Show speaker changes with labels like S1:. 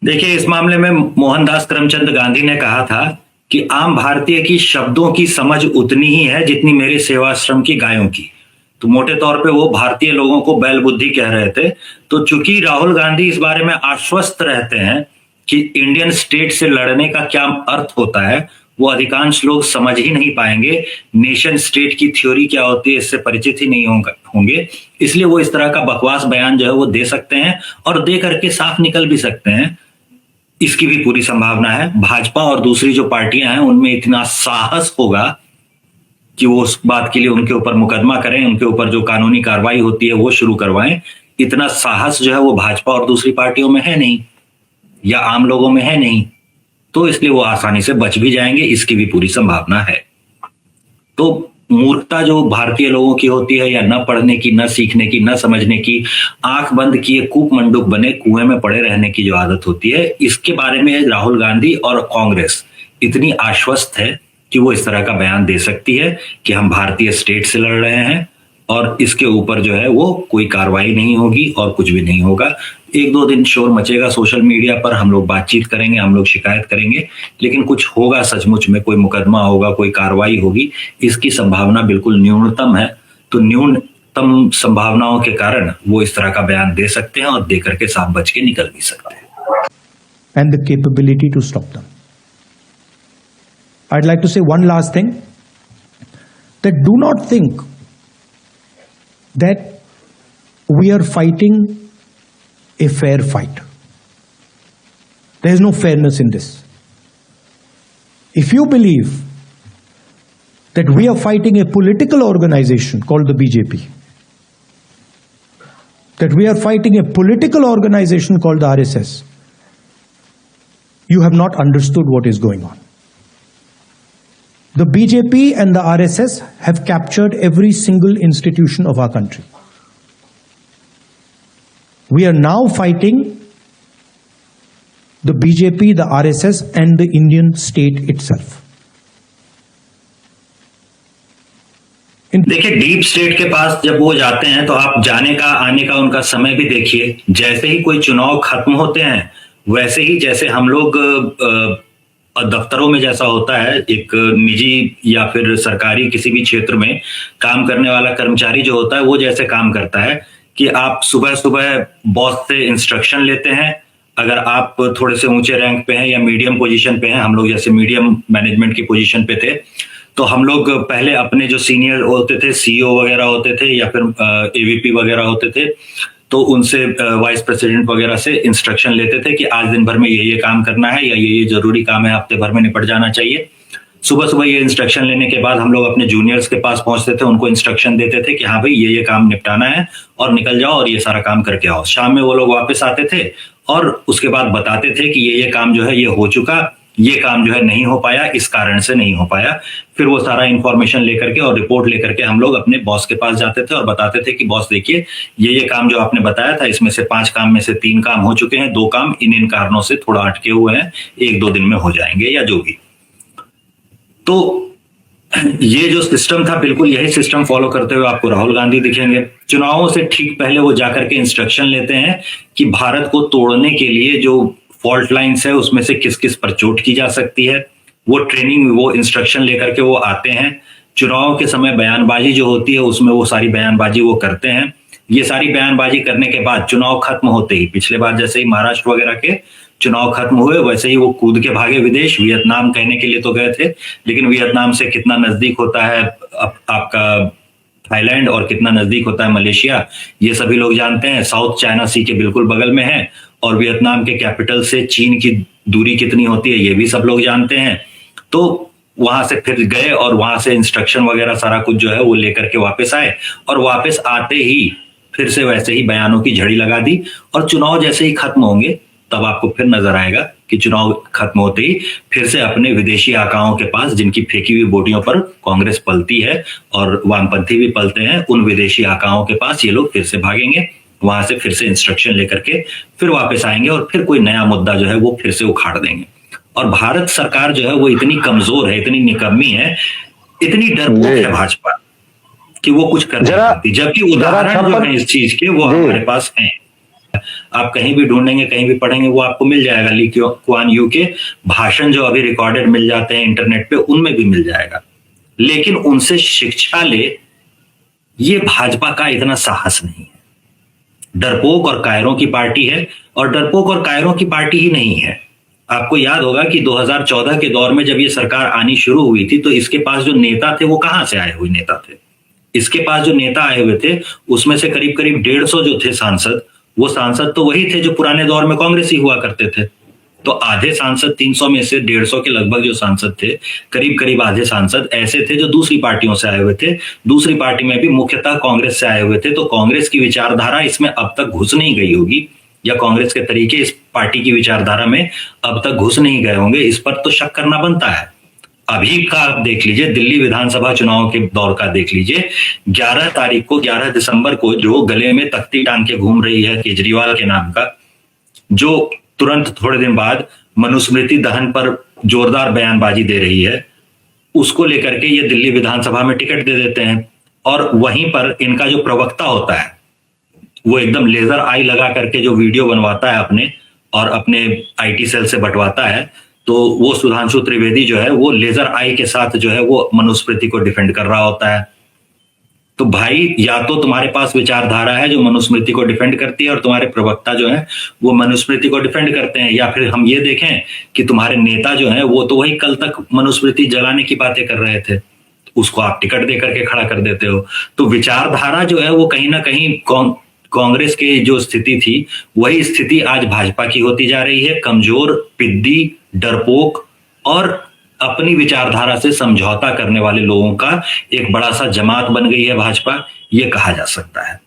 S1: देखिए, इस मामले में मोहनदास करमचंद गांधी ने कहा था कि आम भारतीय की शब्दों की समझ उतनी ही है जितनी मेरे सेवाश्रम की गायों की। तो मोटे तौर पे वो भारतीय लोगों को बैल बुद्धि कह रहे थे। तो चूंकि राहुल गांधी इस बारे में आश्वस्त रहते हैं कि इंडियन स्टेट से लड़ने का क्या अर्थ होता है, वो अधिकांश लोग समझ ही नहीं पाएंगे। नेशन स्टेट की थ्योरी क्या होती है इससे परिचित ही नहीं होंगे। इसलिए वो इस तरह का बकवास बयान जो है वो दे सकते हैं और दे करके साफ निकल भी सकते हैं। इसकी भी पूरी संभावना है। भाजपा और दूसरी जो पार्टियां हैं उनमें इतना साहस होगा कि वो उस बात के लिए उनके ऊपर मुकदमा करें, उनके ऊपर जो कानूनी कार्रवाई होती है वो शुरू करवाएं। इतना साहस जो है वो भाजपा और दूसरी पार्टियों में है नहीं, या आम लोगों में है नहीं। तो इसलिए वो आसानी से बच भी जाएंगे, इसकी भी पूरी संभावना है। तो मूर्खता जो भारतीय लोगों की होती है, या न पढ़ने की, न सीखने की, न समझने की, आंख बंद किए कूप मंडूक बने कुएं में पड़े रहने की जो आदत होती है, इसके बारे में राहुल गांधी और कांग्रेस इतनी आश्वस्त है कि वो इस तरह का बयान दे सकती है कि हम भारतीय स्टेट से लड़ रहे हैं और इसके ऊपर जो है वो कोई कार्रवाई नहीं होगी और कुछ भी नहीं होगा। एक दो दिन शोर मचेगा सोशल मीडिया पर, हम लोग बातचीत करेंगे, हम लोग शिकायत करेंगे, लेकिन कुछ होगा सचमुच में, कोई मुकदमा होगा, कोई कार्रवाई होगी, इसकी संभावना बिल्कुल न्यूनतम है। तो न्यूनतम संभावनाओं के कारण वो इस तरह का बयान दे सकते हैं और दे करके साफ बच के निकल भी सकते हैं।
S2: And the capability to stop them. I'd like to say one last thing, that do not think that we are fighting a fair fight. There is no fairness in this. If you believe that we are fighting a political organization called the BJP, that we are fighting a political organization called the RSS, you have not understood what is going on. The BJP and the RSS have captured every single institution of our country. We are now fighting the BJP, the RSS, and the Indian state itself.
S1: देखिए, deep state के पास जब वो जाते हैं तो आप जाने का, आने का उनका समय भी देखिए। जैसे ही कोई चुनाव खत्म होते हैं, वैसे ही जैसे हम लोग दफ्तरों में जैसा होता है, एक निजी या फिर सरकारी किसी भी क्षेत्र में काम करने वाला कर्मचारी जो होता है वो जैसे काम करता है कि आप सुबह सुबह बॉस से इंस्ट्रक्शन लेते हैं। अगर आप थोड़े से ऊंचे रैंक पे हैं या मीडियम पोजीशन पे हैं, हम लोग जैसे मीडियम मैनेजमेंट की पोजीशन पे थे, तो हम लोग पहले अपने जो सीनियर होते थे, सीईओ वगैरह होते थे या फिर एवीपी वगैरह होते थे, तो उनसे, वाइस प्रेसिडेंट वगैरह से इंस्ट्रक्शन लेते थे कि आज दिन भर में ये काम करना है या ये जरूरी काम है, हफ्ते भर में निपट जाना चाहिए। सुबह सुबह ये इंस्ट्रक्शन लेने के बाद हम लोग अपने जूनियर्स के पास पहुंचते थे, उनको इंस्ट्रक्शन देते थे कि हाँ भाई ये काम निपटाना है और निकल जाओ और ये सारा काम करके आओ। शाम में वो लोग वापस आते थे और उसके बाद बताते थे कि ये काम जो है ये हो चुका, ये काम जो है नहीं हो पाया, इस कारण से नहीं हो पाया। फिर वो सारा इंफॉर्मेशन लेकर के और रिपोर्ट लेकर के हम लोग अपने बॉस के पास जाते थे और बताते थे कि बॉस देखिए, ये काम जो आपने बताया था, इसमें से 5 काम में से 3 काम हो चुके हैं, 2 काम इन कारणों से थोड़ा अटके हुए हैं, 1-2 दिन में हो जाएंगे या जो भी। तो ये जो सिस्टम था, बिल्कुल यही सिस्टम फॉलो करते हुए आपको राहुल गांधी दिखेंगे। चुनावों से ठीक पहले वो जाकर के इंस्ट्रक्शन लेते हैं कि भारत को तोड़ने के लिए जो फॉल्ट लाइन्स है उसमें से किस किस पर चोट की जा सकती है, वो ट्रेनिंग, वो इंस्ट्रक्शन लेकर के वो आते हैं। चुनाव के समय बयानबाजी जो होती है उसमें वो सारी बयानबाजी वो करते हैं। ये सारी बयानबाजी करने के बाद चुनाव खत्म होते ही, पिछले बार जैसे ही महाराष्ट्र वगैरह के चुनाव खत्म हुए वैसे ही वो कूद के भागे विदेश। वियतनाम कहने के लिए तो गए थे, लेकिन वियतनाम से कितना नजदीक होता है आपका थाईलैंड और कितना नजदीक होता है मलेशिया, ये सभी लोग जानते हैं। साउथ चाइना सी के बिल्कुल बगल में है और वियतनाम के कैपिटल से चीन की दूरी कितनी होती है ये भी सब लोग जानते हैं। तो वहां से फिर गए और वहां से इंस्ट्रक्शन वगैरह सारा कुछ जो है वो लेकर के वापस आए और वापस आते ही फिर से वैसे ही बयानों की झड़ी लगा दी। और चुनाव जैसे ही खत्म होंगे तब आपको फिर नजर आएगा कि चुनाव खत्म होते ही फिर से अपने विदेशी आकाओं के पास, जिनकी फेंकी हुई बोटियों पर कांग्रेस पलती है और वामपंथी भी पलते हैं, उन विदेशी आकाओं के पास ये लोग फिर से भागेंगे, वहां से फिर से इंस्ट्रक्शन लेकर के फिर वापस आएंगे और फिर कोई नया मुद्दा जो है वो फिर से उखाड़ देंगे। और भारत सरकार जो है वो इतनी कमजोर है, इतनी निकम्मी है, इतनी डरपोक है भाजपा कि वो कुछ कर नहीं सकती, जबकि उदाहरण जो है इस चीज के वो हमारे पास हैं। आप कहीं भी ढूंढेंगे, कहीं भी पढ़ेंगे, वो आपको मिल जाएगा। ली कुआन यू के भाषण जो अभी रिकॉर्डेड मिल जाते हैं इंटरनेट पे, उनमें भी मिल जाएगा। लेकिन उनसे शिक्षा ले, ये भाजपा का इतना साहस नहीं है। डरपोक और कायरों की पार्टी है, और डरपोक और कायरों की पार्टी ही नहीं है। आपको याद होगा कि 2014 के दौर में जब ये सरकार आनी शुरू हुई थी, तो इसके पास जो नेता थे वो कहां से आए हुए नेता थे? इसके पास जो नेता आए हुए थे उसमें से करीब करीब 150 जो थे सांसद, वो सांसद तो वही थे जो पुराने दौर में कांग्रेसी हुआ करते थे। तो आधे सांसद 300 में से 150 के लगभग जो सांसद थे, करीब करीब आधे सांसद ऐसे थे जो दूसरी पार्टियों से आए हुए थे। दूसरी पार्टी में भी मुख्यतः कांग्रेस से आए हुए थे। तो कांग्रेस की विचारधारा इसमें अब तक घुस नहीं गई होगी, या कांग्रेस के तरीके इस पार्टी की विचारधारा में अब तक घुस नहीं गए होंगे। इस पर तो शक करना बनता है। अभी का आप देख लीजिए, दिल्ली विधानसभा चुनाव के दौर का देख लीजिए। 11 तारीख को, 11 दिसंबर को जो गले में तख्ती टांग के घूम रही है केजरीवाल के नाम का, जो तुरंत थोड़े दिन बाद मनुस्मृति दहन पर जोरदार बयानबाजी दे रही है, उसको लेकर के ये दिल्ली विधानसभा में टिकट दे देते हैं। और वहीं पर इनका जो प्रवक्ता होता है वो एकदम लेजर आई लगा करके जो वीडियो बनवाता है अपने, और अपने आईटी सेल से बंटवाता है, तो वो सुधांशु त्रिवेदी जो है वो लेजर आई के साथ जो है वो मनुस्मृति को डिफेंड कर रहा होता है। तो भाई, या तो तुम्हारे पास विचारधारा है जो मनुस्मृति को डिफेंड करती है और तुम्हारे प्रवक्ता जो है वो मनुस्मृति को डिफेंड करते हैं, या फिर हम ये देखें कि तुम्हारे नेता जो है वो तो वही कल तक मनुस्मृति जलाने की बातें कर रहे थे, उसको आप टिकट दे करके खड़ा कर देते हो। तो विचारधारा जो है वो कहीं ना कहीं कांग्रेस की जो स्थिति थी वही स्थिति आज भाजपा की होती जा रही है। कमजोर, पिद्दी, डरपोक और अपनी विचारधारा से समझौता करने वाले लोगों का एक बड़ा सा जमात बन गई है भाजपा, ये कहा जा सकता है।